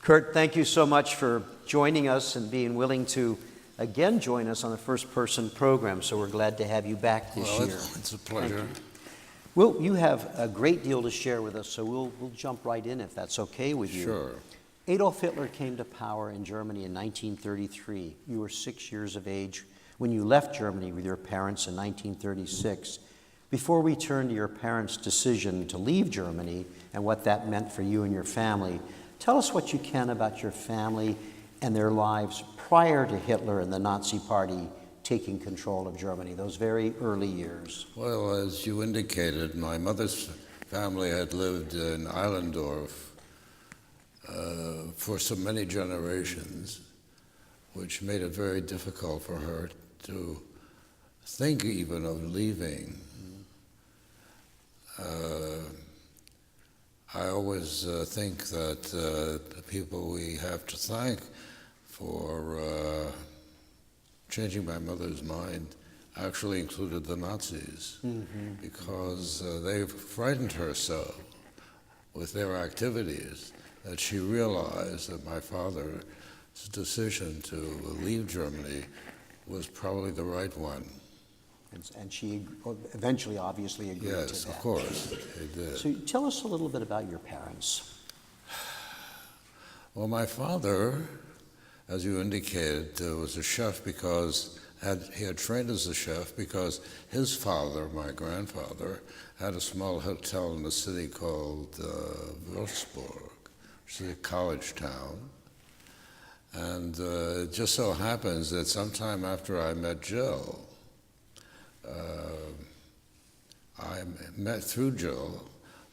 Kurt, thank you so much for joining us and being willing to again join us on the First Person program. So we're glad to have you back this year. It's a pleasure. Well, you have a great deal to share with us, so we'll jump right in if that's okay with you. Sure. Adolf Hitler came to power in Germany in 1933. You were 6 years of age when you left Germany with your parents in 1936. Before we turn to your parents' decision to leave Germany and what that meant for you and your family, tell us what you can about your family and their lives prior to Hitler and the Nazi Party taking control of Germany, those very early years. Well, as you indicated, my mother's family had lived in Eilendorf for so many generations, which made it very difficult for her to think even of leaving. I always think that the people we have to thank for changing my mother's mind actually included the Nazis, because they frightened her so with their activities that she realized that my father's decision to leave Germany was probably the right one. And she eventually obviously agreed to that. Yes, of course, they did. So tell us a little bit about your parents. Well, my father, as you indicated, was a chef because he had trained as a chef because his father, my grandfather, had a small hotel in a city called Würzburg, which is a college town. And it just so happens that sometime after I met Jill, I met through Jill,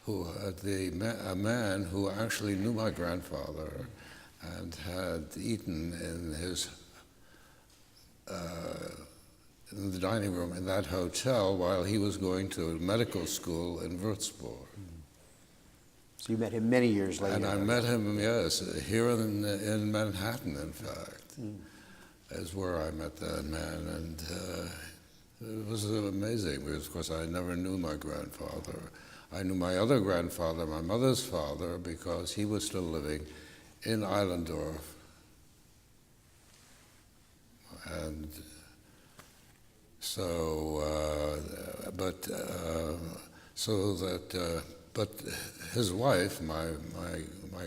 a man who actually knew my grandfather and had eaten in the dining room in that hotel while he was going to medical school in Würzburg. So you met him many years later. And I met him, yes, here in Manhattan, in fact, is where I met that man. And it was amazing because, of course, I never knew my grandfather. I knew my other grandfather, my mother's father, because he was still living in Eilendorf. And so, but his wife, my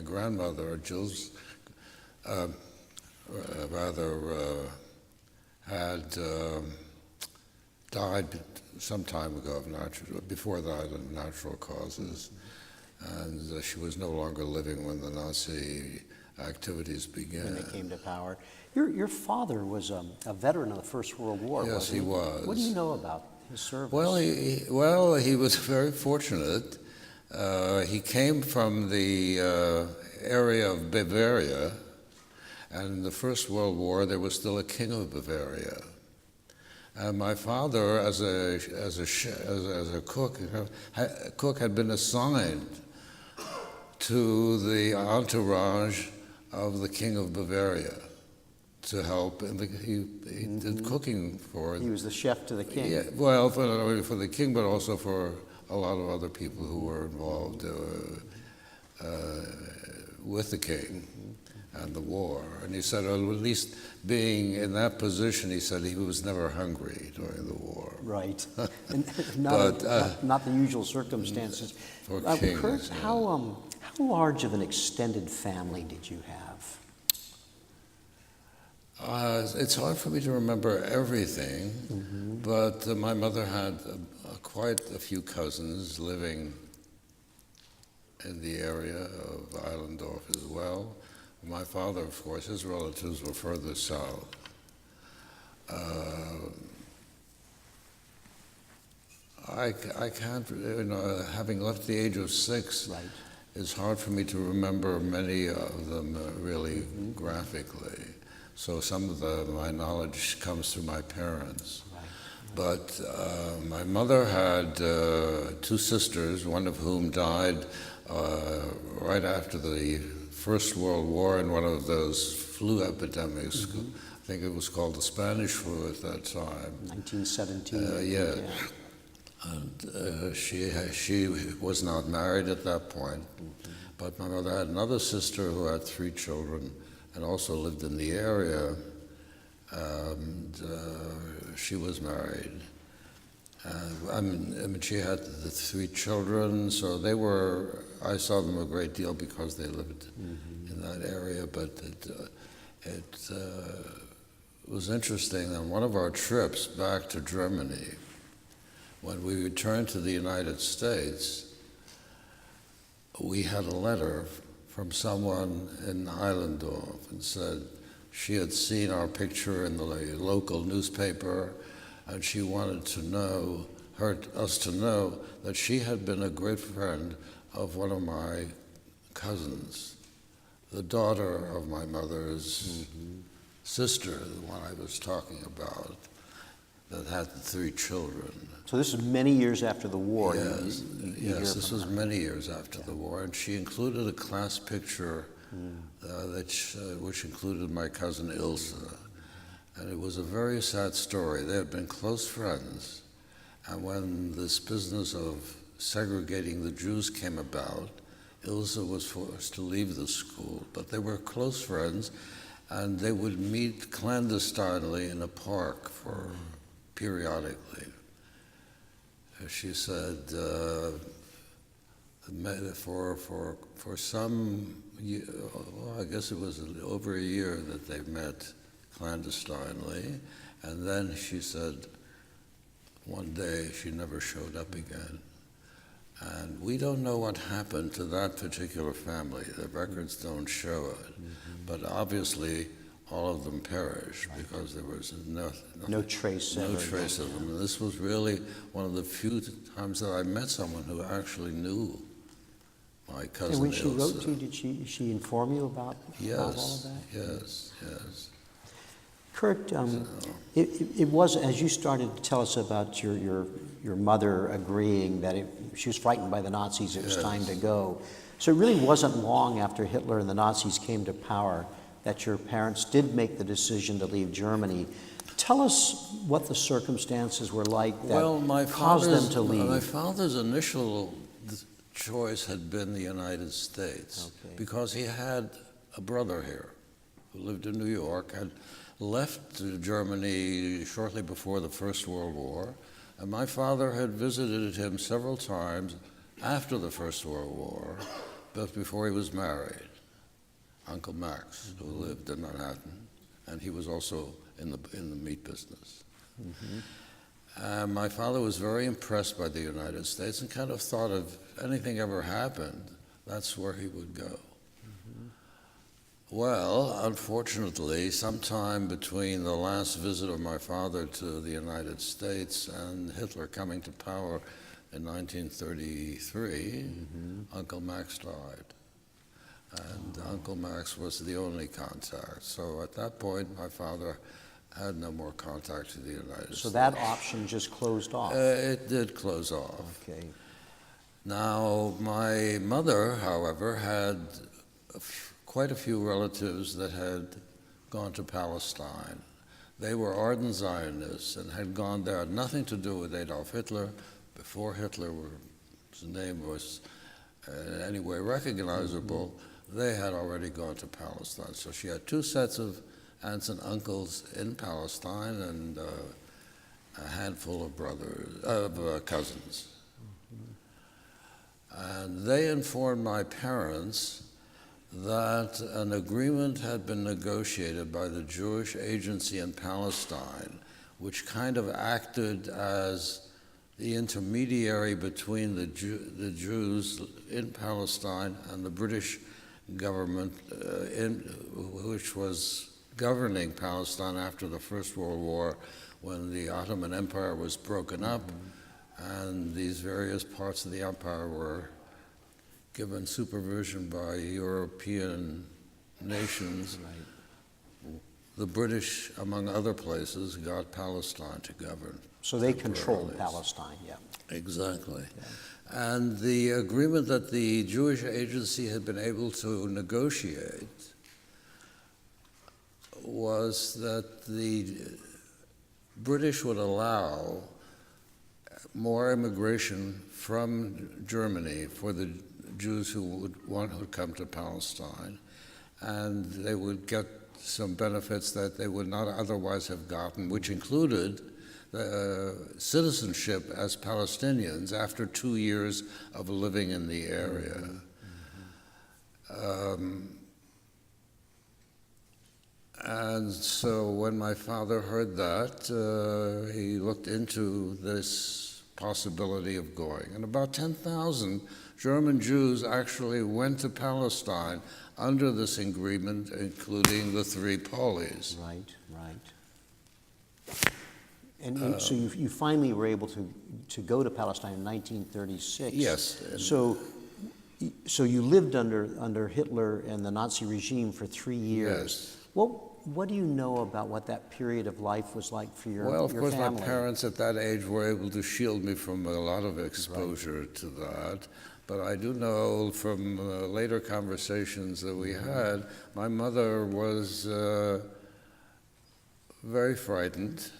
grandmother, Jill's, had died some time ago before that of natural causes, and she was no longer living when the Nazi activities began. When they came to power. Your father was a veteran of the First World War, yes, wasn't he? He was. What do you know about his service? Well, he was very fortunate. He came from the area of Bavaria, and in the First World War there was still a king of Bavaria. And my father, as a cook had been assigned to the entourage of the king of Bavaria to help, and he did cooking for. He was the chef to the king. Yeah, well, for the king, but also for a lot of other people who were involved with the king and the war. And he said, well, at least being in that position, he said he was never hungry during the war. Right. And not the usual circumstances. For kings. Kurt, how large of an extended family did you have? It's hard for me to remember everything, but my mother had quite a few cousins living in the area of Eilendorf as well. My father, of course, his relatives were further south. I can't, having left the age of 6, right. It's hard for me to remember many of them really graphically. So some of my knowledge comes through my parents. Right. But my mother had 2 sisters, one of whom died right after the First World War in one of those flu epidemics. I think it was called the Spanish flu at that time. 1917. Yeah. And she was not married at that point. But my mother had another sister who had 3 children and also lived in the area, and she was married. I mean, she had the 3 children, so I saw them a great deal because they lived in that area, but it was interesting. On one of our trips back to Germany, when we returned to the United States, we had a letter from someone in Eilendorf and said she had seen our picture in the local newspaper, and she wanted to us to know that she had been a great friend of one of my cousins, the daughter of my mother's sister, the one I was talking about, that had the 3 children. So this is many years after the war. Yes, this was many years after the war, and she included a class picture which included my cousin Ilse. And it was a very sad story. They had been close friends, and when this business of segregating the Jews came about, Ilse was forced to leave the school, but they were close friends, and they would meet clandestinely in a park periodically. She said for some, I guess it was over a year that they met clandestinely, and then she said one day she never showed up again. And we don't know what happened to that particular family. The records don't show it, but obviously all of them perished because there was no trace of them. And this was really one of the few times that I met someone who actually knew my cousin. And when she wrote to you, did she inform you about all of that? Yes. Kurt, it was, as you started to tell us about your mother agreeing that she was frightened by the Nazis, it was time to go. So it really wasn't long after Hitler and the Nazis came to power that your parents did make the decision to leave Germany. Tell us what the circumstances were like that caused them to leave. My father's initial choice had been the United States because he had a brother here who lived in New York, had left Germany shortly before the First World War, and my father had visited him several times after the First World War, but before he was married. Uncle Max, who lived in Manhattan, and he was also in the meat business. My father was very impressed by the United States and kind of thought if anything ever happened, that's where he would go. Well, unfortunately, sometime between the last visit of my father to the United States and Hitler coming to power in 1933, Uncle Max died. And Uncle Max was the only contact. So at that point, my father had no more contact to the United States. So that option just closed off? It did close off. Okay. Now, my mother, however, had quite a few relatives that had gone to Palestine. They were ardent Zionists and had gone there, had nothing to do with Adolf Hitler. Before Hitler, his name was in any way recognizable, they had already gone to Palestine. So she had 2 sets of aunts and uncles in Palestine and a handful of cousins. And they informed my parents that an agreement had been negotiated by the Jewish Agency in Palestine, which kind of acted as the intermediary between the Jews in Palestine and the British government, which was governing Palestine after the First World War, when the Ottoman Empire was broken up, and these various parts of the empire were given supervision by European nations. The British, among other places, got Palestine to govern. So they controlled Palestine, Exactly. And the agreement that the Jewish Agency had been able to negotiate was that the British would allow more immigration from Germany for the Jews who would come to Palestine, and they would get some benefits that they would not otherwise have gotten, which included citizenship as Palestinians after 2 years of living in the area. And so when my father heard that, he looked into this possibility of going. And about 10,000 German Jews actually went to Palestine under this agreement, including the three Paulies. Right. And so you finally were able to go to Palestine in 1936. Yes. So you lived under Hitler and the Nazi regime for 3 years. Yes. What do you know about what that period of life was like for your family? Well, of course, my parents at that age were able to shield me from a lot of exposure to that. But I do know from later conversations that we had, my mother was very frightened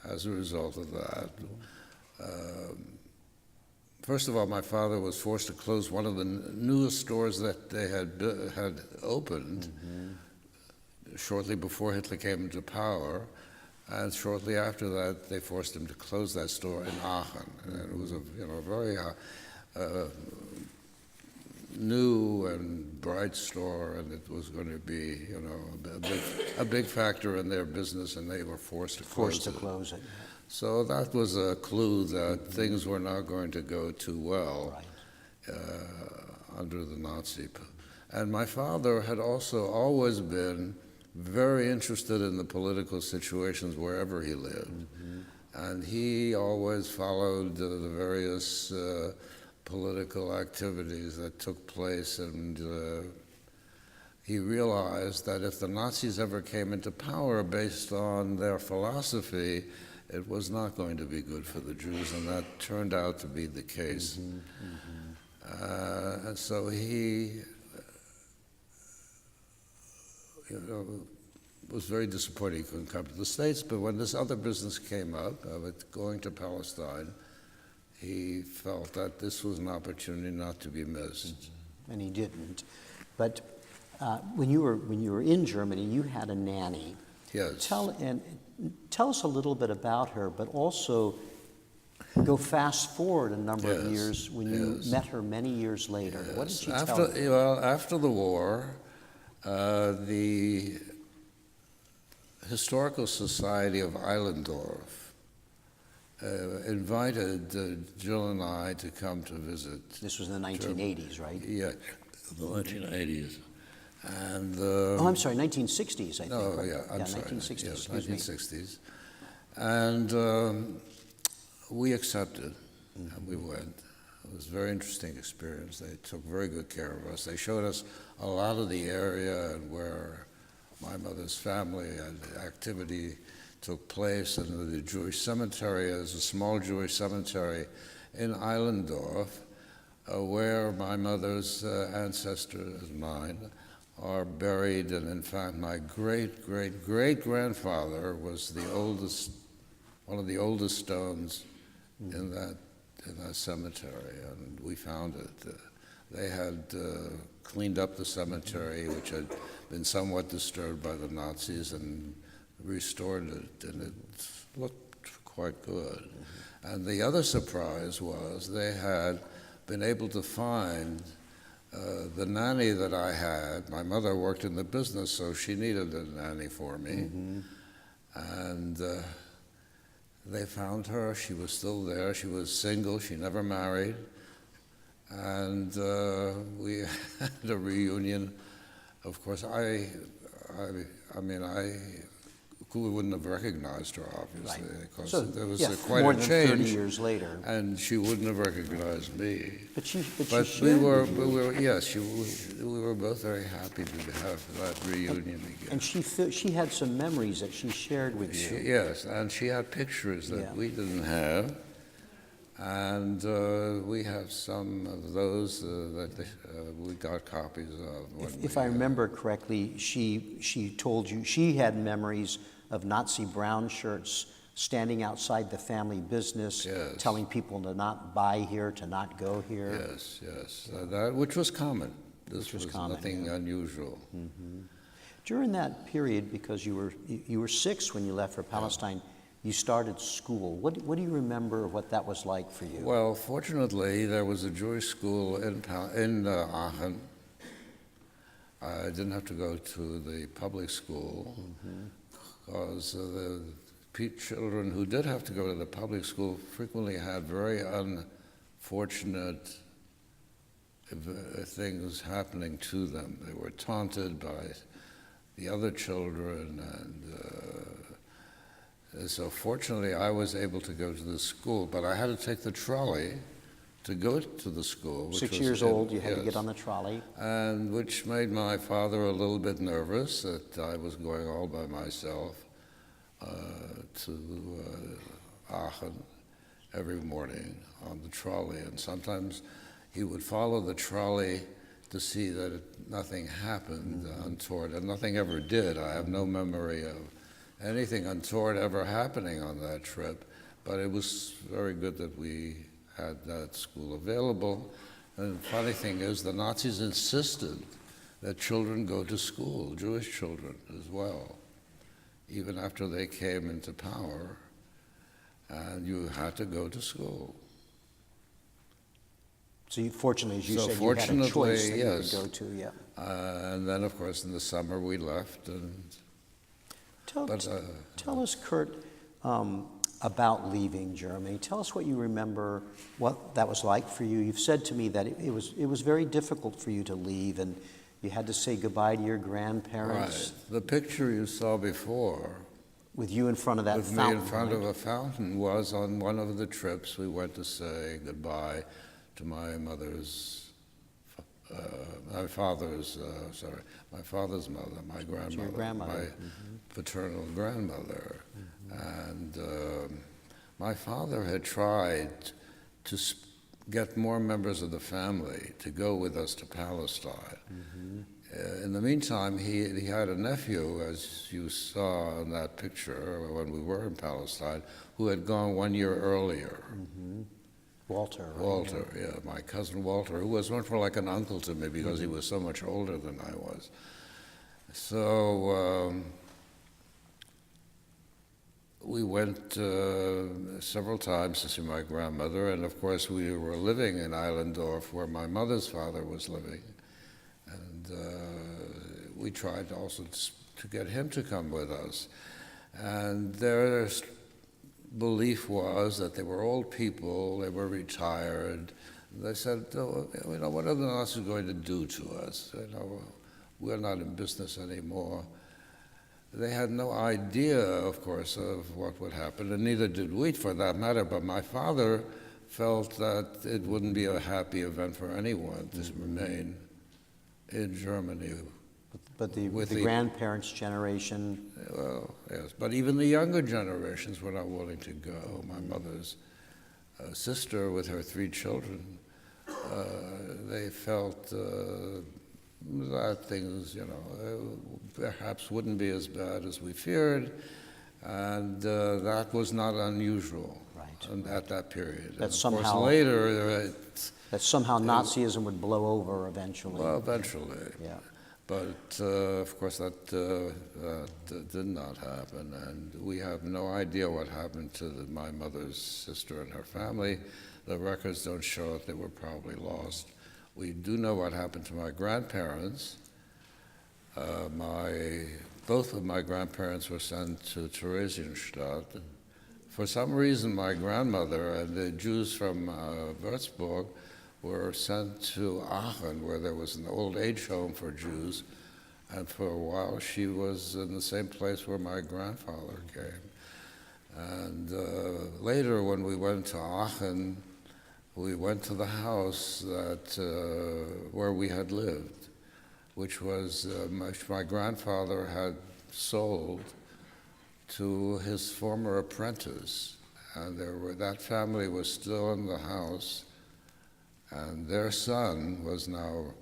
as a result of that. First of all, my father was forced to close one of the newest stores that they had opened shortly before Hitler came into power, and shortly after that, they forced him to close that store in Aachen. And it was a very new and bright store, and it was going to be a big factor in their business, and they were forced to close it. So that was a clue that things were not going to go too well under the Nazi. And my father had also always been very interested in the political situations wherever he lived. And he always followed the various political activities that took place, and he realized that if the Nazis ever came into power based on their philosophy, it was not going to be good for the Jews, and that turned out to be the case. And so he was very disappointed he couldn't come to the States, but when this other business came up of it going to Palestine, he felt that this was an opportunity not to be missed. And he didn't. But when you were in Germany, you had a nanny. Yes. Tell us a little bit about her, but also go fast forward a number of years when you met her many years later. What did she tell you? Well, after the war, the Historical Society of Eilendorf invited Jill and I to come to visit. This was in the 1980s, right? Yeah, the 1980s. And I'm sorry, 1960s, I think. Oh, right? yeah, I'm sorry. 1960s, yes, excuse me. 1960s. And we accepted, and we went. It was a very interesting experience. They took very good care of us. They showed us a lot of the area and where my mother's family and activity took place, and the Jewish cemetery is a small Jewish cemetery in Eilendorf, where my mother's ancestors, mine, are buried. And in fact, my great-great-great-grandfather was one of the oldest stones in that cemetery, and we found it. They had cleaned up the cemetery, which had been somewhat disturbed by the Nazis, and restored it, and it looked quite good. And the other surprise was they had been able to find the nanny that I had. My mother worked in the business, so she needed a nanny for me. And they found her. She was still there. She was single. She never married. And we had a reunion. Of course, I wouldn't have recognized her, obviously, because so, there was more quite a than change. 30 years later. And she wouldn't have recognized me. But we were both very happy to have that reunion again. And she had some memories that she shared with you. Yes, and she had pictures that we didn't have. And we have some of those that we got copies of. If I remember correctly, she told you she had memories of Nazi brown shirts standing outside the family business, Yes. telling people to not buy here, to not go here. Yes, yes, that which was common. This was was common, nothing unusual. During that period, because you were 6 when you left for Palestine, you started school. What do you remember what that was like for you? Well, fortunately, there was a Jewish school in Aachen. I didn't have to go to the public school because the children who did have to go to the public school frequently had very unfortunate things happening to them. They were taunted by the other children, and so fortunately I was able to go to the school, but I had to take the trolley to go to the school. Which 6 was years old, you had to get on the trolley. And which made my father a little bit nervous that I was going all by myself to Aachen every morning on the trolley, and sometimes he would follow the trolley to see that nothing happened untoward, and nothing ever did. I have no memory of anything untoward ever happening on that trip, but it was very good that we had that school available. And the funny thing is, the Nazis insisted that children go to school, Jewish children as well, even after they came into power, and you had to go to school. So you, fortunately, as you So said, you had a fortunately, choice that yes. you could go to, yeah. And then, of course, in the summer we left. And Tell us, Kurt, about leaving Germany. Tell us what you remember, what that was like for you. You've said to me that it was very difficult for you to leave, and you had to say goodbye to your grandparents. Right. The picture you saw before, With you in front of that with fountain. me in front right? of a fountain, was on one of the trips we went to say goodbye to my mother's, my father's mother, my grandmother, your grandmother. my paternal grandmother. And my father had tried to get more members of the family to go with us to Palestine. In the meantime, he had a nephew, as you saw in that picture when we were in Palestine, who had gone 1 year earlier. Walter. Right? Walter, yeah, my cousin Walter, who was much more like an uncle to me because he was so much older than I was. So we went several times to see my grandmother, and of course we were living in Eilendorf where my mother's father was living. And we tried also to get him to come with us. And their belief was that they were old people, they were retired. They said, oh, you know, what are the Nazis going to do to us? You know, we're not in business anymore. They had no idea, of course, of what would happen, and neither did we for that matter, but my father felt that it wouldn't be a happy event for anyone to remain in Germany. But the grandparents' generation. Well, yes, but even the younger generations were not willing to go. My mother's sister with her 3 children, they felt that things, you know, perhaps wouldn't be as bad as we feared, and that was not unusual at that period. That and somehow, of course, later, that somehow Nazism would blow over eventually. well, eventually. Yeah. But of course, that did not happen, and we have no idea what happened to my mother's sister and her family. The records don't show it; they were probably lost. We do know what happened to my grandparents. Both of my grandparents were sent to Theresienstadt. For some reason, my grandmother and the Jews from Würzburg were sent to Aachen, where there was an old age home for Jews, and for a while she was in the same place where my grandfather came. And later, when we went to Aachen, we went to the house where we had lived, which was my grandfather had sold to his former apprentice, and that family was still in the house. And their son was now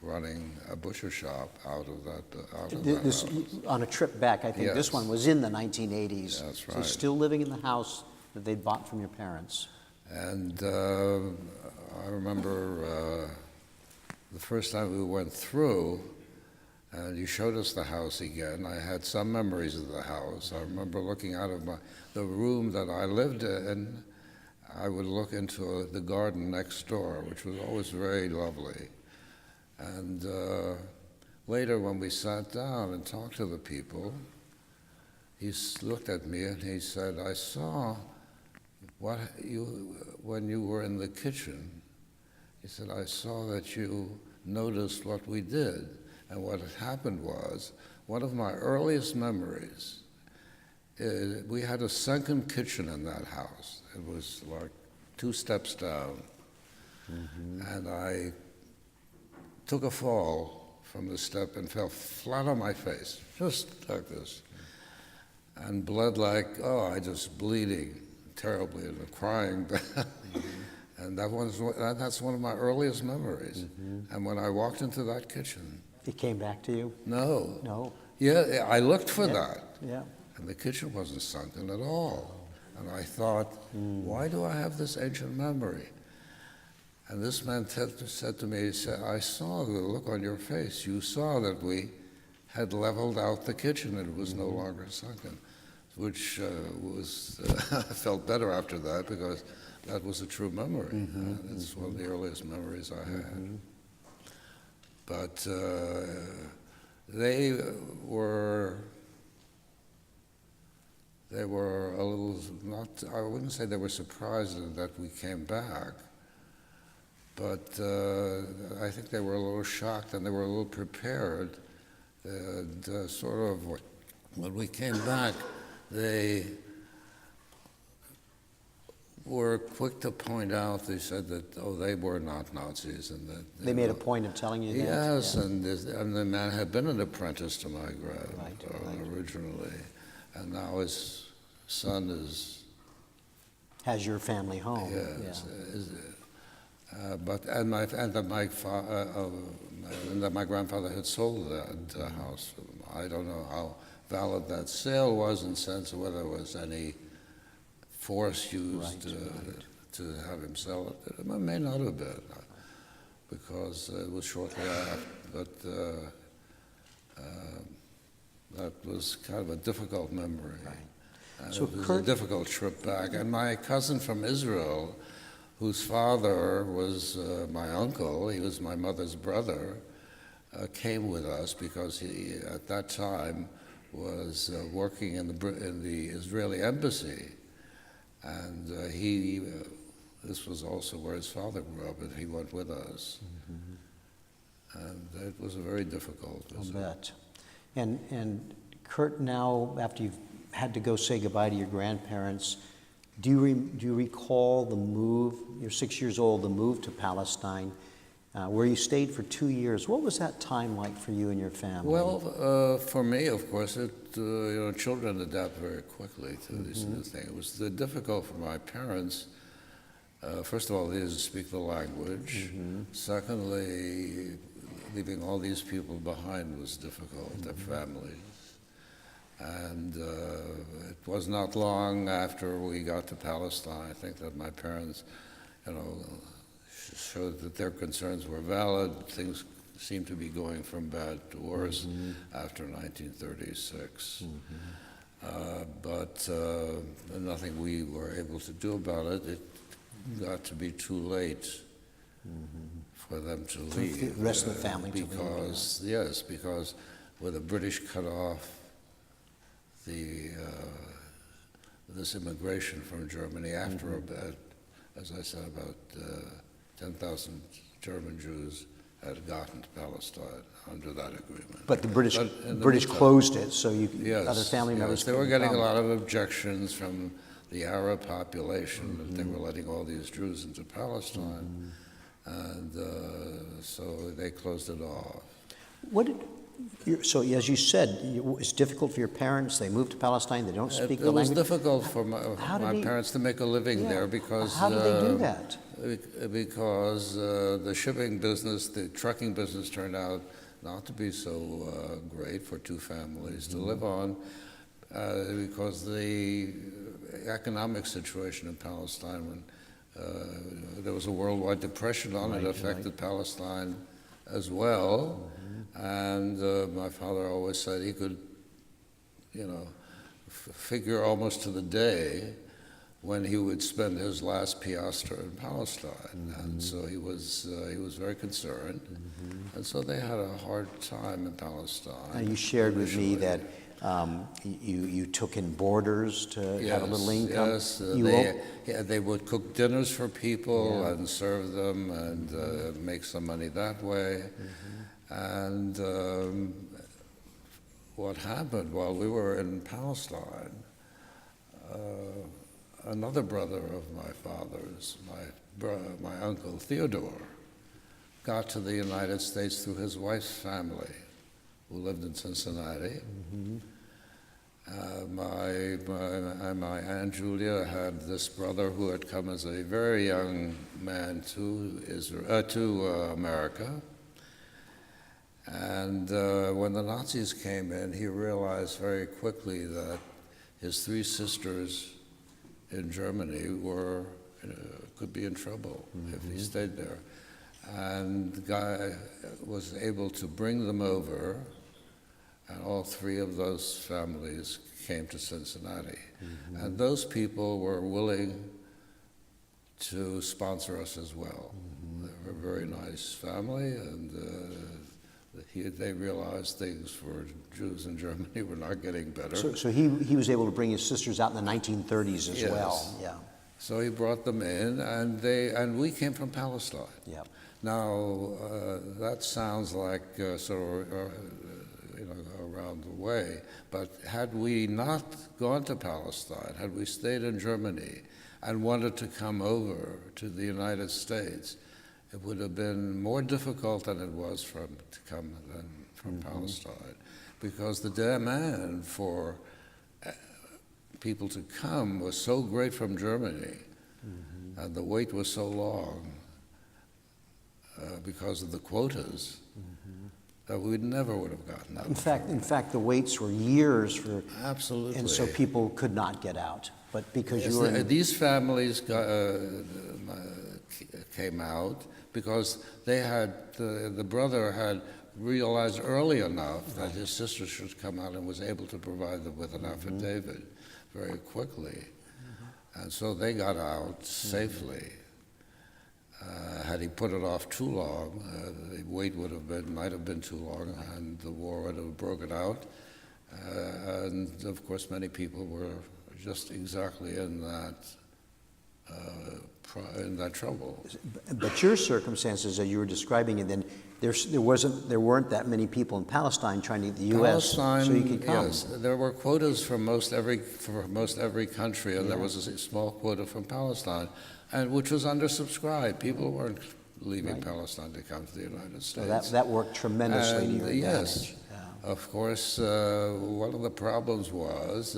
running a butcher shop out of that This, house. on a trip back, I think this Yes. one was in the 1980s. That's So right. still living in the house that they'd bought from your parents. And I remember the first time we went through, and you showed us the house again. I had some memories of the house. I remember looking out of the room that I lived in. I would look into the garden next door, which was always very lovely. And later, when we sat down and talked to the people, he looked at me and he said, "I saw when you were in the kitchen." He said, "I saw that you noticed what we did." And what had happened was, one of my earliest memories, we had a sunken kitchen in that house. It was like 2 steps down. And I took a fall from the step and fell flat on my face, just like this. And blood I just bleeding terribly and crying. And that's one of my earliest memories. And when I walked into that kitchen, It came back to you? no. No. Yeah, I looked for that. Yeah. And the kitchen wasn't sunken at all. And I thought, why do I have this ancient memory? And this man said to me, he said, "I saw the look on your face. You saw that we had leveled out the kitchen and it was no longer sunken," which I felt better after that because that was a true memory. It's one of the earliest memories I had. But they were a little, I wouldn't say they were surprised that we came back, but I think they were a little shocked and they were a little prepared. And sort of when we came back, they were quick to point out, they said that, they were not Nazis. And that They made a point of telling you that? Yes, Yeah. and the man had been an apprentice to my grandfather Right. originally, and now his son is, Has your family home? yes, Yeah. that my grandfather had sold that house. I don't know how valid that sale was in the sense of whether there was any force used to have him sell it. It may not have been, because it was shortly after, but that was kind of a difficult memory. And So it was Kurt- a difficult trip back. And my cousin from Israel, whose father was my uncle, he was my mother's brother, came with us because he, at that time, was working in the Israeli embassy. And this was also where his father grew up, and he went with us. And it was a very difficult I'll visit. bet. And Kurt, now, after you've had to go say goodbye to your grandparents, do you recall the move, you're 6 years old, the move to Palestine, where you stayed for 2 years? What was that time like for you and your family? Well, for me, of course, children adapt very quickly to these new things. It was difficult for my parents. First of all, they didn't speak the language. Secondly, leaving all these people behind was difficult, their families. And it was not long after we got to Palestine, I think, that my parents, showed that their concerns were valid. Things seemed to be going from bad to worse after 1936. But nothing we were able to do about it. It got to be too late for them to leave. The rest of the family to leave, because, yes, because with the British cut off this immigration from Germany after about, as I said, about 10,000 German Jews had gotten to Palestine under that agreement. But the British meantime- closed it, so Yes, other family members they were couldn't getting a come. lot of objections from the Arab population that they were letting all these Jews into Palestine, and so they closed it off. What did So as you said, it's difficult for your parents. They moved to Palestine. They don't speak the It was language. difficult for my parents to make a living Yeah. there because... How did they do that? Because the shipping business, the trucking business turned out not to be so great for two families to live on because the economic situation in Palestine, when there was a worldwide depression on it, affected Palestine as well. And my father always said he could, figure almost to the day when he would spend his last piastre in Palestine. And so he was very concerned. And so they had a hard time in Palestine. And you shared with me that you took in boarders to have a little income. Yes, they would cook dinners for people and serve them and make some money that way. And what happened while we were in Palestine, another brother of my father's, my uncle Theodore, got to the United States through his wife's family, who lived in Cincinnati. My Aunt Julia had this brother who had come as a very young man to America. And when the Nazis came in, he realized very quickly that his three sisters in Germany could be in trouble if he stayed there. And the guy was able to bring them over, and all three of those families came to Cincinnati. And those people were willing to sponsor us as well. They were a very nice family, and they realized things for Jews in Germany were not getting better. So he was able to bring his sisters out in the 1930s as well. Yeah. So he brought them in, and we came from Palestine. Yeah. Now that sounds like sort of around the way, but had we not gone to Palestine, had we stayed in Germany and wanted to come over to the United States, it would have been more difficult than it was from Palestine, because the demand for people to come was so great from Germany, and the wait was so long because of the quotas that we never would have gotten out. In fact, the waits were years for. Absolutely. And so people could not get out, but because you were. These families came out because they had the brother had realized early enough that his sister should come out and was able to provide them with an affidavit very quickly, and so they got out safely. Had he put it off too long, the wait might have been too long, and the war would have broken out. And of course, many people were just exactly in that trouble. But your circumstances that you were describing, and then there weren't that many people in Palestine trying to get the U.S. so you could come. Yes, there were quotas for most every country, and there was a small quota from Palestine, and which was undersubscribed. People weren't leaving Palestine to come to the United States. So that worked tremendously to your advantage. Yes, of course. One of the problems was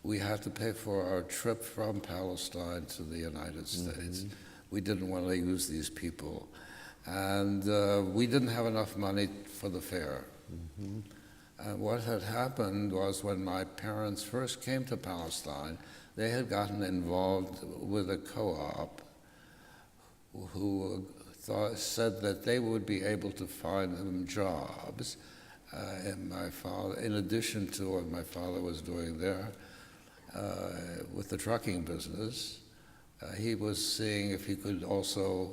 we had to pay for our trip from Palestine to the United States. We didn't want to use these people, and we didn't have enough money for the fare. And what had happened was when my parents first came to Palestine, they had gotten involved with a co-op who said that they would be able to find them jobs. And my father, in addition to what my father was doing there with the trucking business, he was seeing if he could also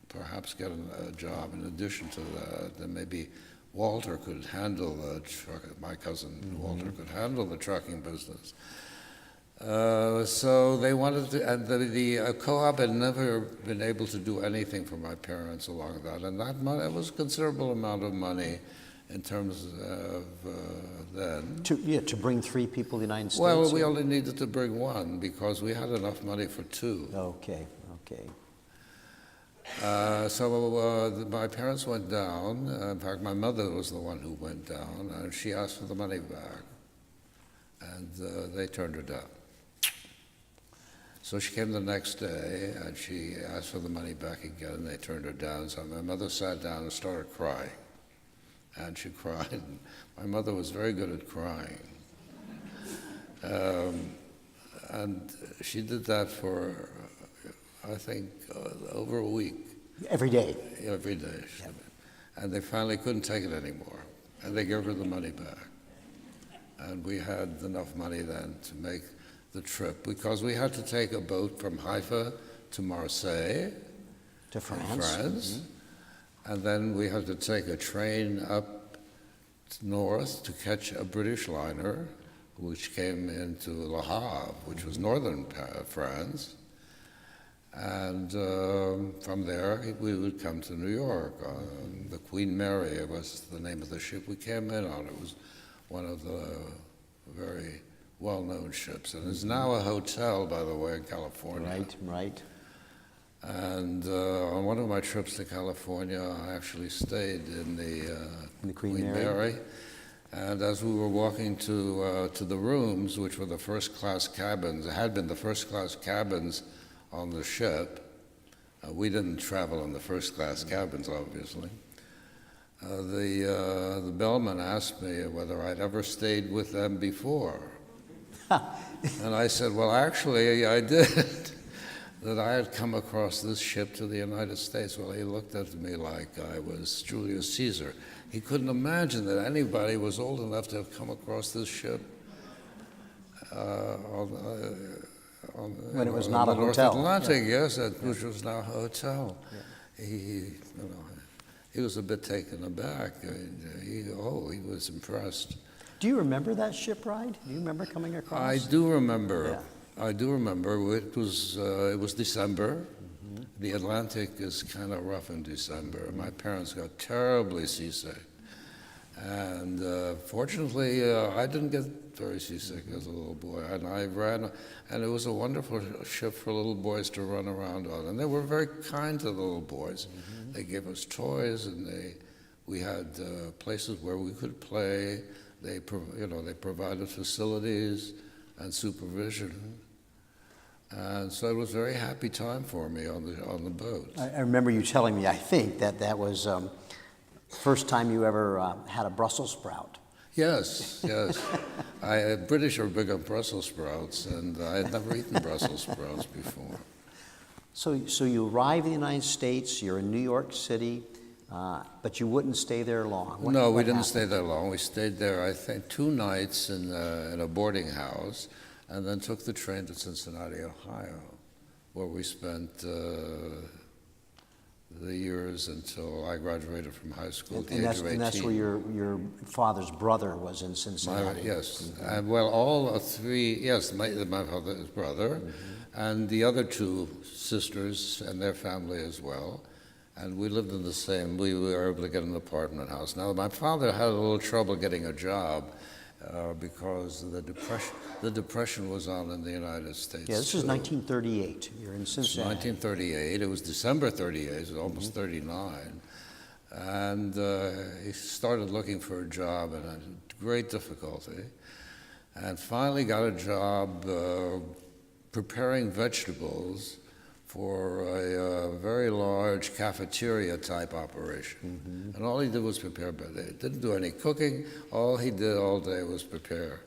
perhaps get a job in addition to that. Then maybe Walter could handle my cousin Walter could handle the trucking business. So they wanted to, and the co-op had never been able to do anything for my parents along that, and that money, it was a considerable amount of money in terms of then. To bring 3 people to the United States? Well, we only needed to bring 1 because we had enough money for 2. Okay. My parents went down. In fact, my mother was the one who went down, and she asked for the money back, and they turned her down. So she came the next day, and she asked for the money back again, and they turned her down. So my mother sat down and started crying, and she cried. My mother was very good at crying. And she did that for, I think, over a week. Every day? Every day. Yep. And they finally couldn't take it anymore, and they gave her the money back. And we had enough money then to make the trip, because we had to take a boat from Haifa to Marseille, to France. Mm-hmm. And then we had to take a train up north to catch a British liner, which came into Le Havre, which was northern France. And from there, we would come to New York. The Queen Mary was the name of the ship we came in on. It was one of the very well-known ships. And it's now a hotel, by the way, in California. Right, right. And on one of my trips to California, I actually stayed in the Queen Mary. And as we were walking to the rooms, which were the first-class cabins, it had been the first-class cabins on the ship. We didn't travel in the first-class cabins, obviously. The bellman asked me whether I'd ever stayed with them before. And I said, well, actually, I did. That I had come across this ship to the United States. Well, he looked at me like I was Julius Caesar. He couldn't imagine that anybody was old enough to have come across this ship when it was not a hotel. North Atlantic, yes, which was now a hotel. Yeah. He was a bit taken aback. He was impressed. Do you remember that ship ride? Do you remember coming across? I do remember. Yeah. I do remember. It was December. Mm-hmm. The Atlantic is kind of rough in December. Mm-hmm. My parents got terribly seasick. And fortunately, I didn't get very seasick as a little boy. And I ran, and it was a wonderful ship for little boys to run around on. And they were very kind to the little boys. Mm-hmm. They gave us toys, and we had places where we could play. They provided facilities and supervision. And so it was a very happy time for me on the boat. I remember you telling me, I think, that was first time you ever had a Brussels sprout. Yes. British are big on Brussels sprouts, and I had never eaten Brussels sprouts before. So you arrive in the United States, you're in New York City, but you wouldn't stay there long. What didn't stay there long. We stayed there, I think, 2 nights in a boarding house, and then took the train to Cincinnati, Ohio, where we spent the years until I graduated from high school at the age of 18. And that's where your father's brother was in Cincinnati. Yes. Mm-hmm. Well, all 3, yes, my father's brother, mm-hmm. and the other 2 sisters and their family as well. And we lived in we were able to get an apartment house. Now, my father had a little trouble getting a job because the depression was on in the United States. Yeah, this is 1938. You're in Cincinnati. 1938. It was December 38. It was almost 39. And he started looking for a job and had great difficulty. And finally got a job preparing vegetables for a very large cafeteria-type operation. Mm-hmm. And all he did was prepare, but he didn't do any cooking. All he did all day was prepare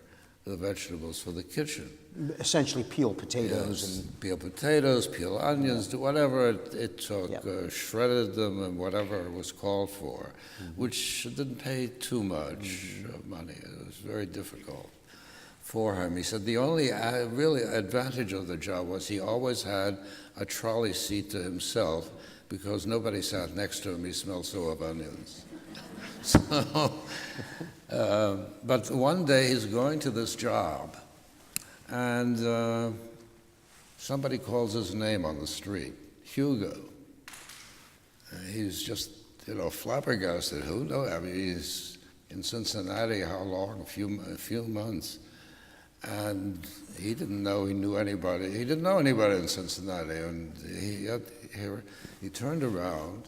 the vegetables for the kitchen. Essentially peel potatoes. Yes, and peel potatoes, peel onions, do whatever it took, shredded them and whatever was called for, mm-hmm. which didn't pay too much money. It was very difficult for him. He said the only really advantage of the job was he always had a trolley seat to himself because nobody sat next to him. He smelled so of onions. So, but one day he's going to this job, and somebody calls his name on the street, Hugo. And he's just, flabbergasted. Who knows? I mean, he's in Cincinnati. How long? A few months. And he didn't know he knew anybody. He didn't know anybody in Cincinnati. And he turned around,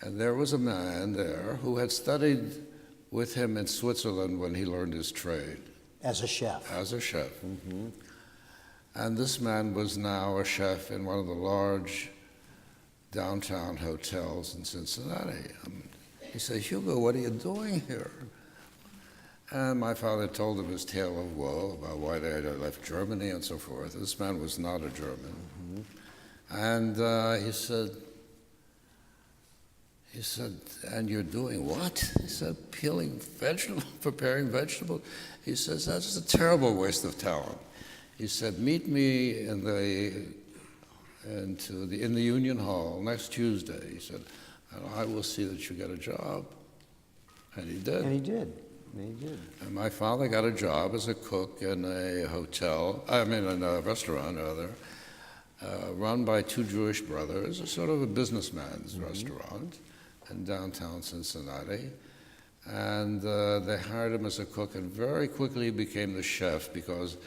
and there was a man there who had studied with him in Switzerland when he learned his trade. As a chef. As a chef. Mm-hmm. And this man was now a chef in one of the large downtown hotels in Cincinnati. And he said, "Hugo, what are you doing here?" And my father told him his tale of woe about why they had left Germany and so forth. This man was not a German. Mm-hmm. And he said, "And you're doing what?" He said, "Peeling vegetables, preparing vegetables." He says, "That's a terrible waste of talent." He said, "Meet me in the Union Hall next Tuesday." He said, "And I will see that you get a job." And he did. And he did. And he did. And my father got a job as a cook in a in a restaurant, rather, run by two Jewish brothers, a sort of a businessman's mm-hmm. restaurant in downtown Cincinnati. And they hired him as a cook, and very quickly became the chef, because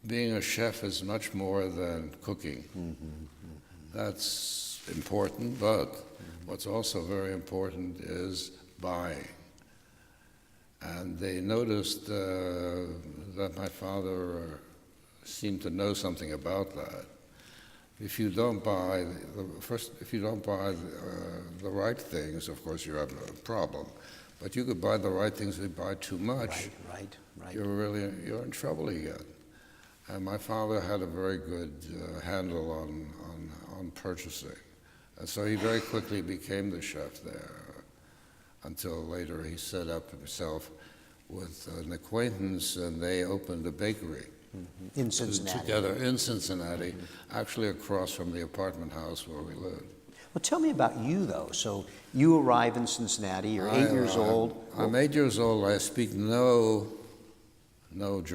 being a chef is much more than cooking. Mm-hmm. Mm-hmm. That's important, but mm-hmm. what's also very important is buying. And they noticed that my father seemed to know something about that. If you don't buy the right things, of course you have a problem. But you could buy the right things. If you buy too much, right. you're in trouble again. And my father had a very good handle on purchasing, and so he very quickly became the chef there. Until later, he set up himself with an acquaintance, and they opened a bakery. Mm-hmm. In Cincinnati. Together in Cincinnati, mm-hmm. actually across from the apartment house where we lived. Well, tell me about you, though. So you arrive in Cincinnati, you're 8 years old. I'm 8 years old. I speak no English,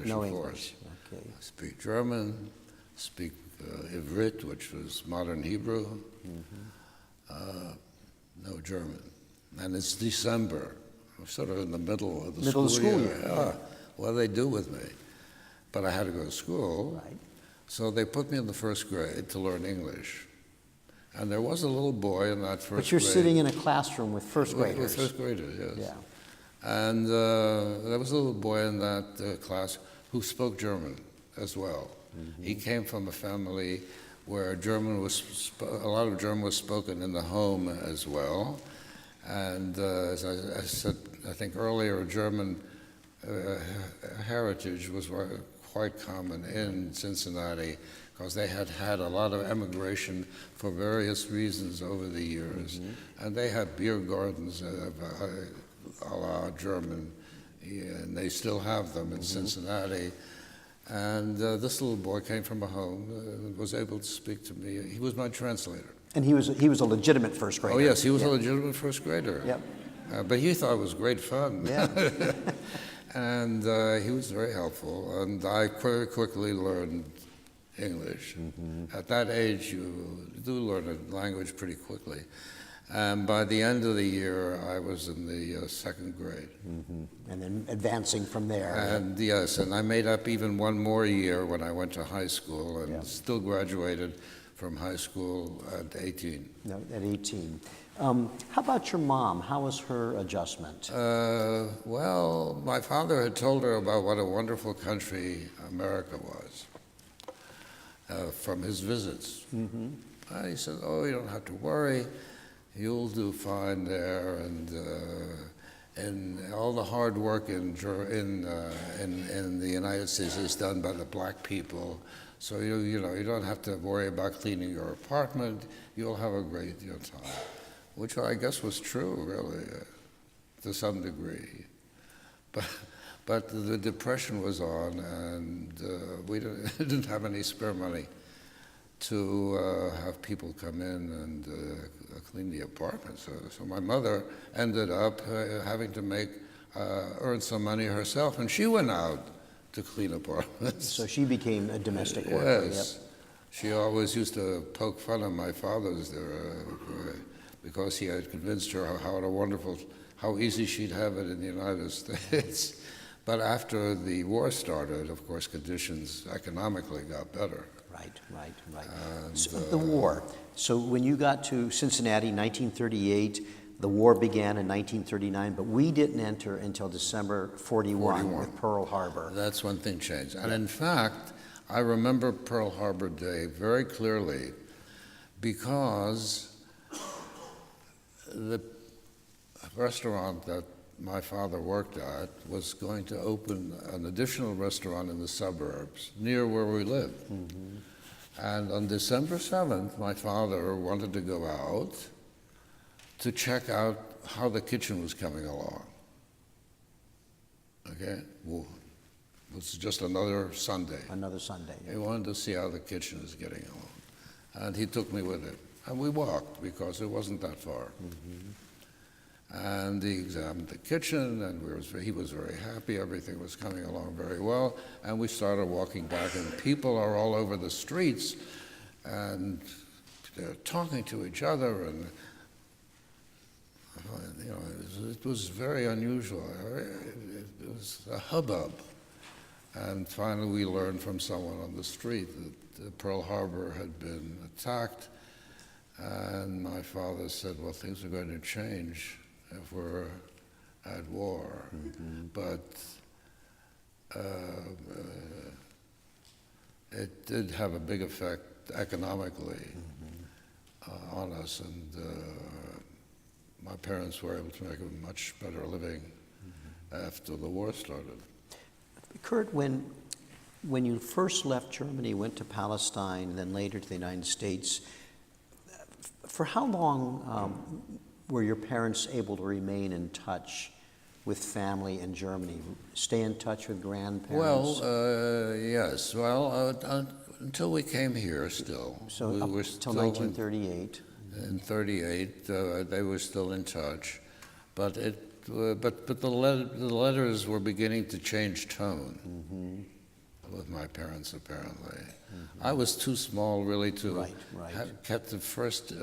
no of English. Course. Okay. I speak German, speak Ivrit, which was modern Hebrew, mm-hmm. No German. And it's December. I'm sort of in the middle of the school year. Yeah. What do they do with me? But I had to go to school. Right. So they put me in the first grade to learn English. And there was a little boy in that first grade. But you're sitting in a classroom with first graders. With first graders, yes. Yeah. And there was a little boy in that class who spoke German as well. Mm-hmm. He came from a family where a lot of German was spoken in the home as well. And as I said, I think earlier, German heritage was quite common in Cincinnati, because they had had a lot of emigration for various reasons over the years. Mm-hmm. And they had beer gardens a la German, and they still have them in mm-hmm. Cincinnati. And this little boy came from a home, was able to speak to me. He was my translator. And he was a legitimate first grader. Oh yes, he was a legitimate first grader. Yep. But he thought it was great fun. Yeah. And he was very helpful, and I very quickly learned English. Mm-hmm. At that age, you do learn a language pretty quickly. And by the end of the year, I was in the second grade. Mm-hmm. And then advancing from there. And yes, and I made up even one more year when I went to high school, and still graduated from high school at 18. No, at 18. How about your mom? How was her adjustment? Well, my father had told her about what a wonderful country America was from his visits. Mm-hmm. He said, "Oh, you don't have to worry. You'll do fine there, and all the hard work in the United States is done by the black people. So you don't have to worry about cleaning your apartment. You'll have a great time," which I guess was true, really, to some degree. But the Depression was on, and we didn't have any spare money to have people come in and clean the apartment. So my mother ended up having to earn some money herself, and she went out to clean apartments. So she became a domestic worker. Yes. Yep. She always used to poke fun at my father's because he had convinced her how easy she'd have it in the United States. But after the war started, of course, conditions economically got better. Right, right, right. And, So the war. So when you got to Cincinnati, 1938, the war began in 1939, but we didn't enter until December 41 with Pearl Harbor. That's when things changed. And in fact, I remember Pearl Harbor Day very clearly because the restaurant that my father worked at was going to open an additional restaurant in the suburbs near where we lived. And on December 7th, my father wanted to go out to check out how the kitchen was coming along. Okay? Well, it was just another Sunday. Another Sunday. He wanted to see how the kitchen is getting along. And he took me with him. And we walked because it wasn't that far. And he examined the kitchen, and he was very happy. Everything was coming along very well. And we started walking back, and people are all over the streets, and they're talking to each other, and you know, it was very unusual. It was a hubbub. And finally, we learned from someone on the street that Pearl Harbor had been attacked. And my father said, well, things are going to change if we're at war. But it did have a big effect economically on us, and my parents were able to make a much better living after the war started. Kurt, when you first left Germany, went to Palestine, then later to the United States, for how long were your parents able to remain in touch with family in Germany? Stay in touch with grandparents? Well, yes. Well, until we came here still. So we up were until still 1938. In 38, they were still in touch. But the letters were beginning to change tone with my parents, apparently. I was too small, really, to have kept the first.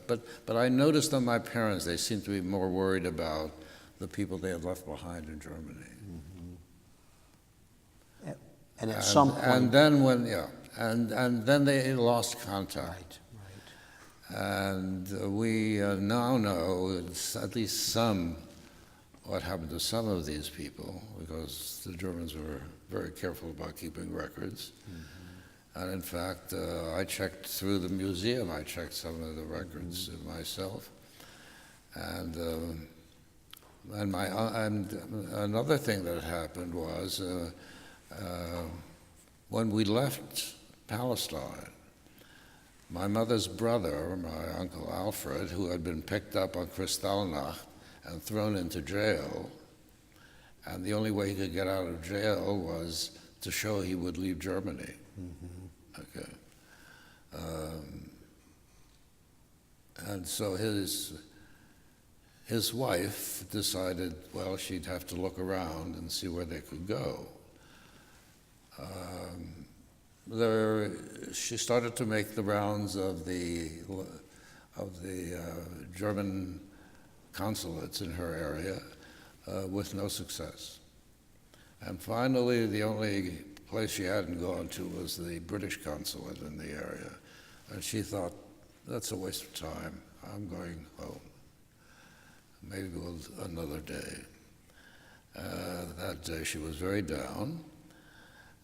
But I noticed on my parents, they seemed to be more worried about the people they had left behind in Germany. And at some point. And then and then they lost contact. And we now know at least what happened to some of these people, because the Germans were very careful about keeping records. And in fact, I checked through the museum, I checked some of the records myself. And another thing that happened was when we left Palestine, my mother's brother, my Uncle Alfred, who had been picked up on Kristallnacht and thrown into jail, and the only way he could get out of jail was to show he would leave Germany. Okay. And so his wife decided, well, she'd have to look around and see where they could go. She started to make the rounds of the German consulates in her area with no success. And finally, the only place she hadn't gone to was the British consulate in the area. And she thought, that's a waste of time. I'm going home. Maybe another day. That day she was very down.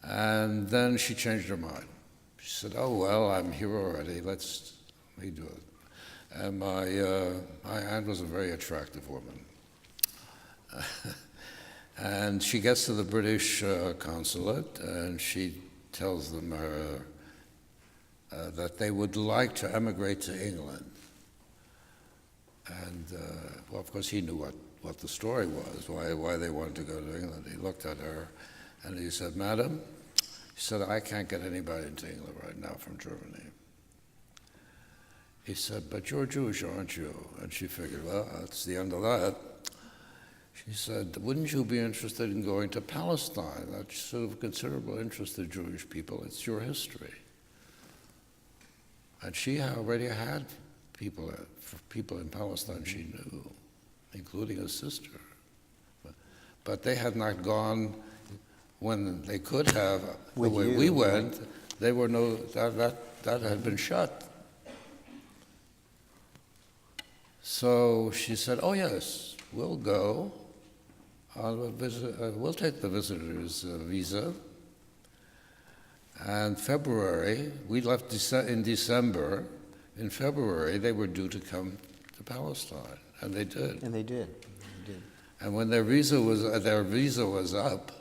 And then she changed her mind. She said, oh, well, I'm here already. Let me do it. And my aunt was a very attractive woman. And she gets to the British consulate, and she tells them that they would like to emigrate to England. And, well, of course, he knew what the story was, why they wanted to go to England. He looked at her, and he said, Madam, he said, I can't get anybody into England right now from Germany. He said, but you're Jewish, aren't you? And she figured, well, that's the end of that. She said, wouldn't you be interested in going to Palestine? That's sort of considerable interest to Jewish people. It's your history. And she already had people in Palestine she knew, including his sister. but they had not gone when they could have. With the way you, we went, they were that had been shut. So she said, "Oh yes, we'll go. We'll take the visitor's visa." And February, we left in December. In February, they were due to come to Palestine, and they did. And they did. And when their visa was up,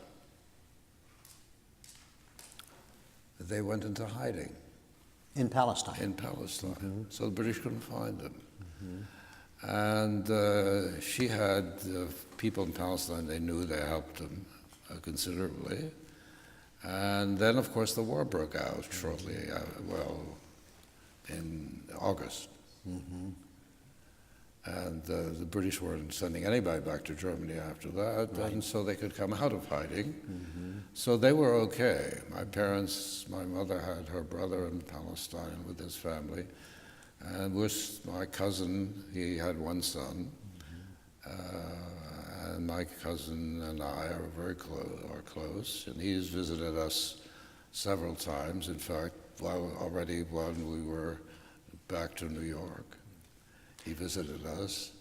they went into hiding. In Palestine. In Palestine. So the British couldn't find them. And she had people in Palestine, they knew, they helped them considerably. And then, of course, the war broke out shortly, in August. And the British weren't sending anybody back to Germany after that, and so they could come out of hiding. So they were okay. My mother had her brother in Palestine with his family, and with my cousin, he had one son, and my cousin and I are very close, and he's visited us several times. In fact, already when we were back to New York, he visited us,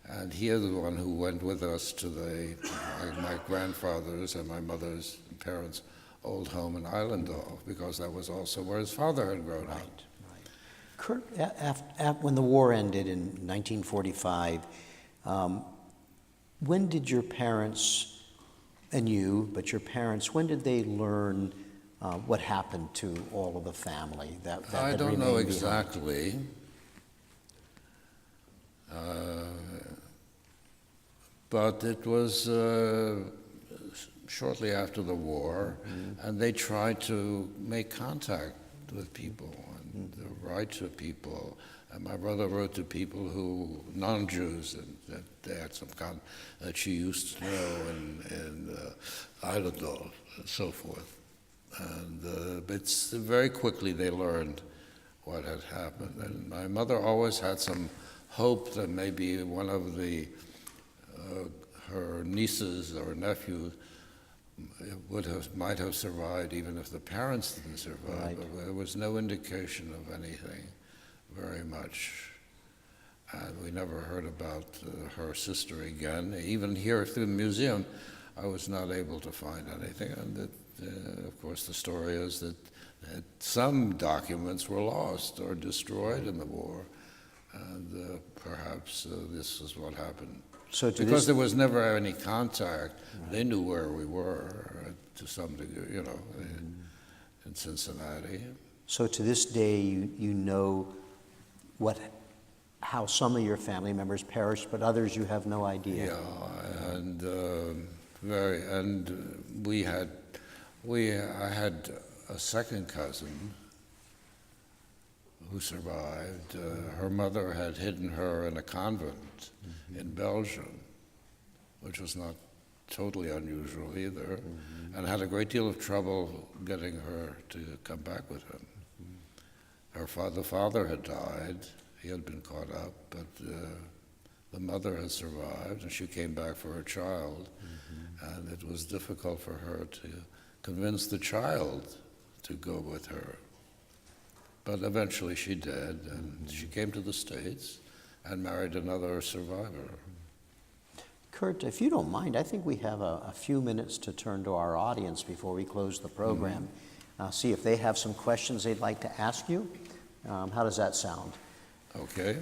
and he is the one who went with us to my grandfather's and my mother's parents' old home in Islandorf, because that was also where his father had grown up. Kurt, when the war ended in 1945, when did your parents, and you, but your parents, when did they learn what happened to all of the family that I had don't know remained exactly. But it was shortly after the war, and they tried to make contact with people and write to people. And my brother wrote to people who, non-Jews, and that they had some that she used to know in Eilendorf and so forth. And it's very quickly they learned what had happened. And my mother always had some hope that maybe one of her nieces or nephews might have survived, even if the parents didn't survive. Right. But there was no indication of anything, very much. And we never heard about her sister again. Even here through the museum, I was not able to find anything. And of course, the story is that some documents were lost or destroyed in the war. And perhaps this is what happened. So because there was never any contact, they knew where we were to some degree, in Cincinnati. So to this day, you know how some of your family members perished, but others you have no idea. Yeah, and I had a second cousin who survived. Her mother had hidden her in a convent in Belgium, which was not totally unusual either, and had a great deal of trouble getting her to come back with him. The father had died, he had been caught up, but the mother had survived, and she came back for her child, and it was difficult for her to convince the child to go with her. But eventually she did, and she came to the States and married another survivor. Kurt, if you don't mind, I think we have a few minutes to turn to our audience before we close the program. See if they have some questions they'd like to ask you. How does that sound? Okay.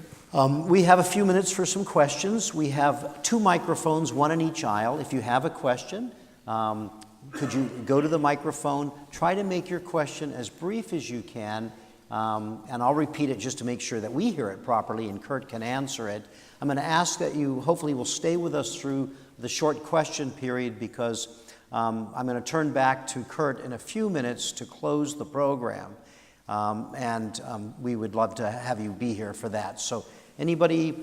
We have a few minutes for some questions. We have 2 microphones, one in each aisle. If you have a question, could you go to the microphone, try to make your question as brief as you can, and I'll repeat it just to make sure that we hear it properly and Kurt can answer it. I'm going to ask that you hopefully will stay with us through the short question period, because I'm going to turn back to Kurt in a few minutes to close the program. And we would love to have you be here for that. So anybody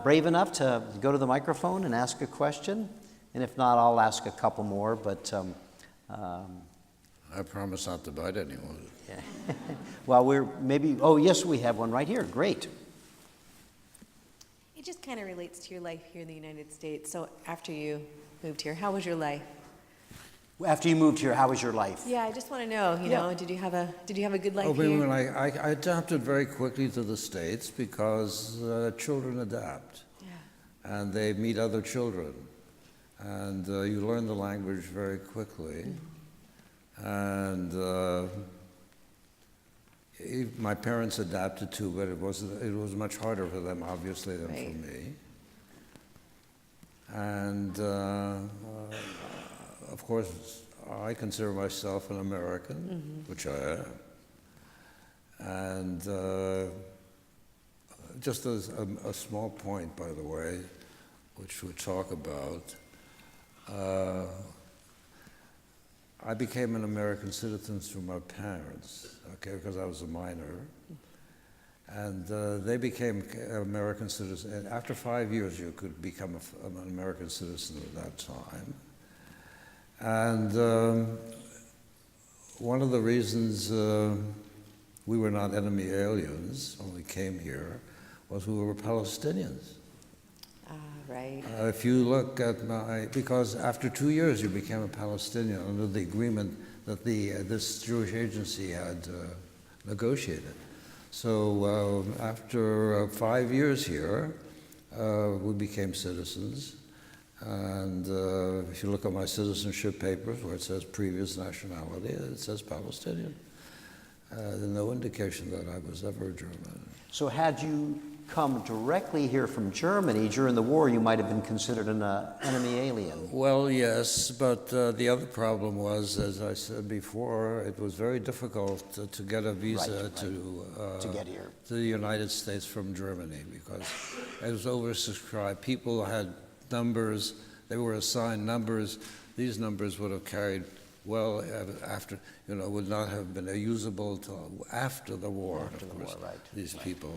brave enough to go to the microphone and ask a question? And if not, I'll ask a couple more, but... I promise not to bite anyone. Well, oh yes, we have one right here. Great. just kind of relates to your life here in the United States. So after you moved here, how was your life? After you moved here, how was your life? Yeah, I just want to know, you know, did you have a good life Oh, here? when I adapted very quickly to the States because children adapt. Yeah. And they meet other children. And you learn the language very quickly. And my parents adapted too, but it was much harder for them, obviously, than for me. And of course, I consider myself an American, which I am. And just as a small point, by the way, which we'll talk about, I became an American citizen through my parents, okay, because I was a minor. And they became American citizens. And after 5 years, you could become an American citizen at that time. And one of the reasons we were not enemy aliens when we came here was we were Palestinians. Right. If you look at because after 2 years you became a Palestinian under the agreement that this Jewish agency had negotiated. So after 5 years here, we became citizens. And if you look at my citizenship papers where it says previous nationality, it says Palestinian. There's no indication that I was ever German. So had you come directly here from Germany during the war, you might have been considered an enemy alien. Well, yes, but the other problem was, as I said before, it was very difficult to get a visa to get here to the United States from Germany because it was oversubscribed. People had numbers; they were assigned numbers. These numbers would have carried well after, would not have been usable till after the war. After the war, right. These people.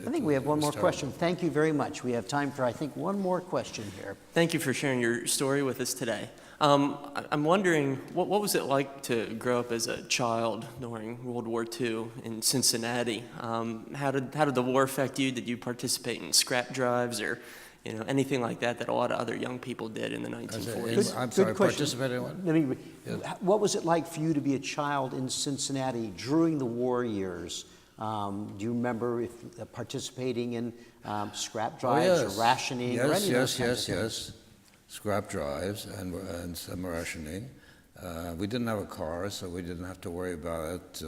I think we have one more question. Thank you very much. We have time for, I think, one more question here. Thank you for sharing your story with us today. I'm wondering, what was it like to grow up as a child during World War II in Cincinnati? How did the war affect you? Did you participate in scrap drives or anything like that a lot of other young people did in the 1940s? I'm sorry, Good question. participate in what? Yes. What was it like for you to be a child in Cincinnati during the war years? Do you remember participating in scrap drives or rationing or any of those kinds of things? Scrap drives and some rationing. We didn't have a car, so we didn't have to worry about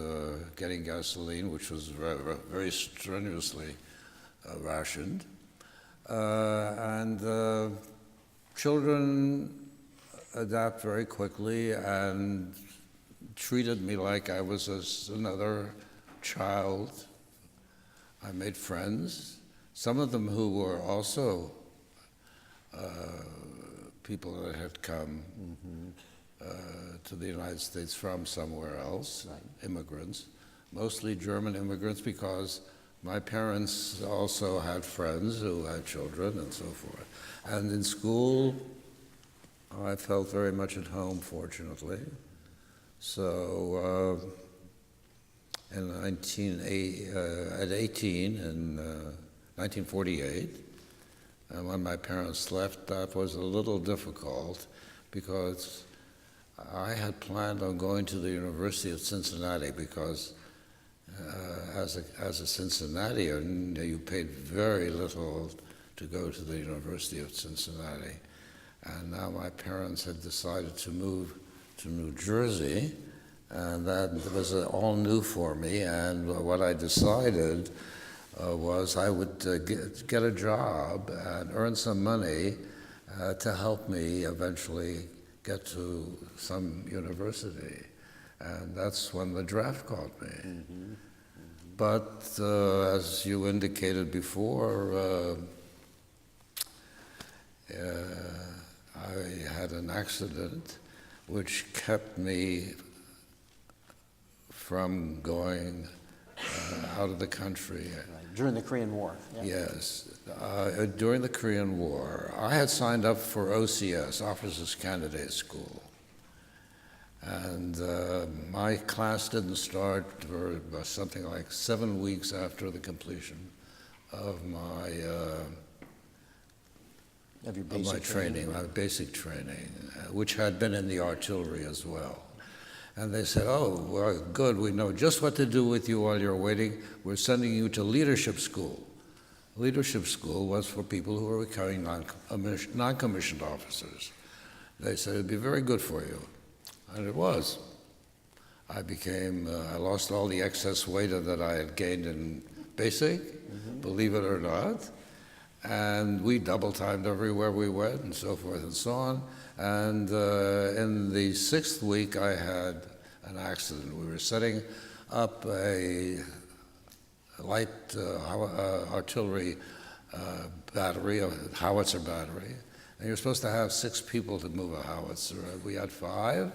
getting gasoline, which was very, very strenuously rationed. And children adapt very quickly and treated me like I was another child. I made friends, some of them who were also people that had come to the United States from somewhere else, immigrants, mostly German immigrants because my parents also had friends who had children and so forth. And in school, I felt very much at home, fortunately. So at 18 in 1948, and when my parents left, that was a little difficult because I had planned on going to the University of Cincinnati because as a Cincinnatian, you paid very little to go to the University of Cincinnati. And now my parents had decided to move to New Jersey, and that was all new for me. And what I decided was I would get a job and earn some money to help me eventually get to some university. And that's when the draft caught me. Mm-hmm. But as you indicated before, I had an accident which kept me from going out of the country. Right. During the Korean War. Yeah. Yes. During the Korean War, I had signed up for OCS, Officers Candidate School. And my class didn't start for something like 7 weeks after the completion of my Of your of basic my training, my basic training, which had been in the artillery as well. And they said, oh, well, good, we know just what to do with you while you're waiting. We're sending you to leadership school. Leadership school was for people who were becoming non-commissioned officers. They said it'd be very good for you. And it was. I lost all the excess weight that I had gained in basic, believe it or not. And we double-timed everywhere we went and so forth and so on. And in the 6th week, I had an accident. We were setting up a light artillery battery, a howitzer battery. And you're supposed to have 6 people to move a howitzer. We had 5.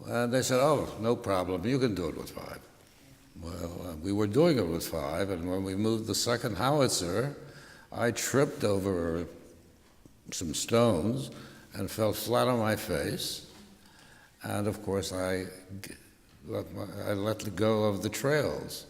And they said, oh, no problem, you can do it with 5. Well, we were doing it with 5, and when we moved the 2nd howitzer, I tripped over some stones and fell flat on my face. And of course, I let go of the trails.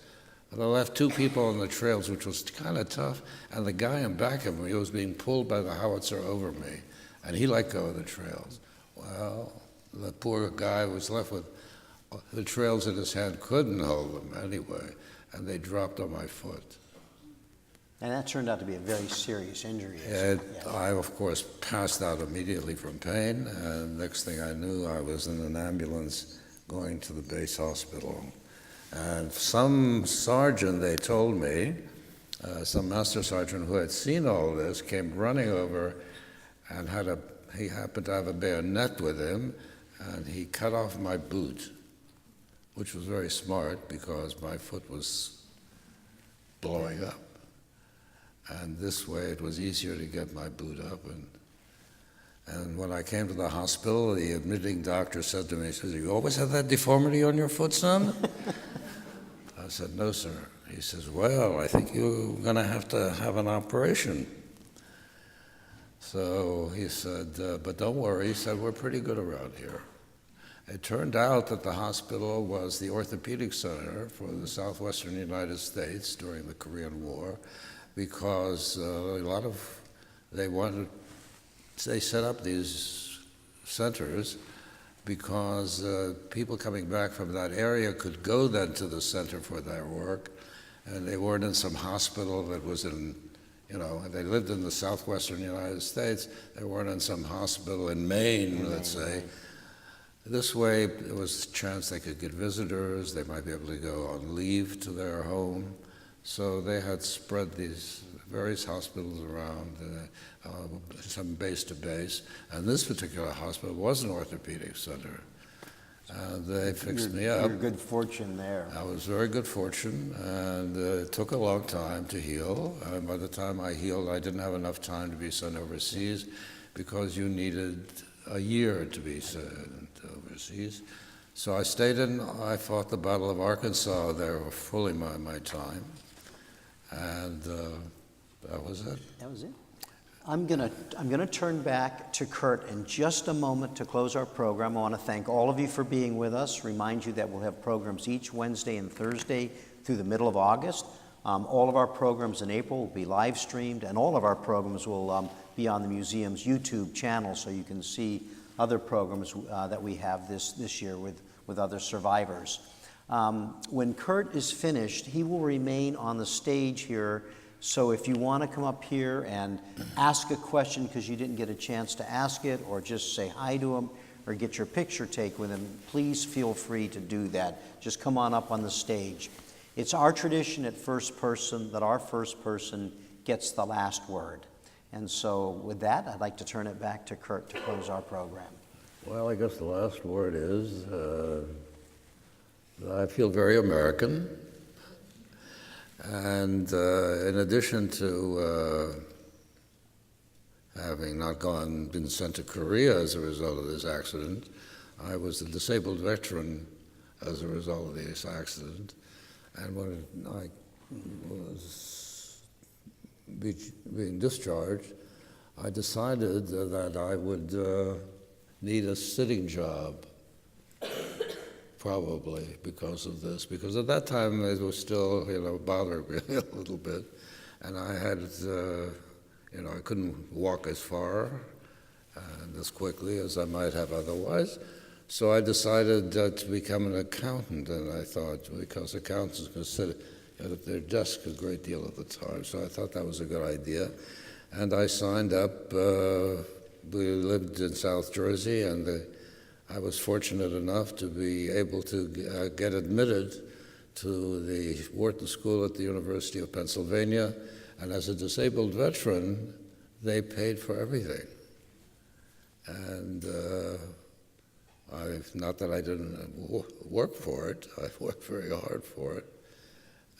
And I left 2 people on the trails, which was kind of tough. And the guy in back of me was being pulled by the howitzer over me, and he let go of the trails. Well, the poor guy was left with the trails in his hand, couldn't hold them anyway, and they dropped on my foot. And that turned out to be a very serious injury. I, of course, passed out immediately from pain, and next thing I knew, I was in an ambulance going to the base hospital. And some sergeant, they told me, some master sergeant who had seen all this, came running over and he happened to have a bayonet with him, and he cut off my boot, which was very smart because my foot was blowing up. And this way it was easier to get my boot up. And when I came to the hospital, the admitting doctor said to me, he says, you always have that deformity on your foot, son? I said, no, sir. He says, well, I think you're going to have an operation. So he said, but don't worry. He said, we're pretty good around here. It turned out that the hospital was the orthopedic center for the southwestern United States during the Korean War, because they set up these centers because people coming back from that area could go then to the center for their work, and they weren't in some hospital that was in, they lived in the southwestern United States, they weren't in some hospital in Maine, let's say. This way, there was a chance they could get visitors, they might be able to go on leave to their home. So they had spread these various hospitals around, some base to base. And this particular hospital was an orthopedic center. They fixed me up. Your good fortune there. I was very good fortune, and it took a long time to heal. And by the time I healed, I didn't have enough time to be sent overseas because you needed a year to be sent overseas. So I I fought the Battle of Arkansas there for fully my time. And that was it. That was it. I'm gonna turn back to Kurt in just a moment to close our program. I want to thank all of you for being with us. Remind you that we'll have programs each Wednesday and Thursday through the middle of August. All of our programs in April will be live streamed, and all of our programs will be on the museum's YouTube channel, so you can see other programs that we have this year with other survivors. When Kurt is finished, he will remain on the stage here. So if you want to come up here and ask a question because you didn't get a chance to ask it, or just say hi to him, or get your picture taken with him, please feel free to do that. Just come on up on the stage. It's our tradition at First Person that our first person gets the last word. And so with that, I'd like to turn it back to Kurt to close our program. Well, I guess the last word is I feel very American. And in addition to having not been sent to Korea as a result of this accident, I was a disabled veteran as a result of this accident. And when I was being discharged, I decided that I would need a sitting job, probably because of this. Because at that time it was still, bothering me a little bit. And I had I couldn't walk as far and as quickly as I might have otherwise. So I decided to become an accountant, and I thought, because accountants can sit at their desk a great deal of the time, so I thought that was a good idea. And I signed up. We lived in South Jersey, and I was fortunate enough to be able to get admitted to the Wharton School at the University of Pennsylvania, and as a disabled veteran, they paid for everything. And not that I didn't work for it, I worked very hard for it,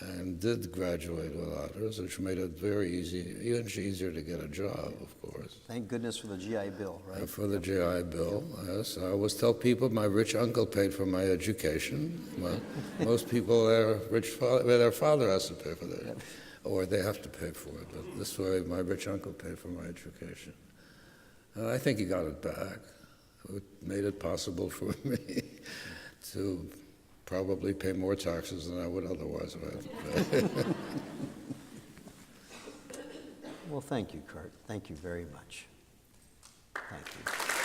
and did graduate with honors, which made it very easy, even easier to get a job, of course. Thank goodness for the GI Bill, right? For the GI Bill, yes. I always tell people my rich uncle paid for my education. Well, most people, their father has to pay for their, or they have to pay for it. But this way, my rich uncle paid for my education. I think he got it back. It made it possible for me to probably pay more taxes than I would otherwise have had to pay. Well, thank you, Kurt. Thank you very much. Thank you.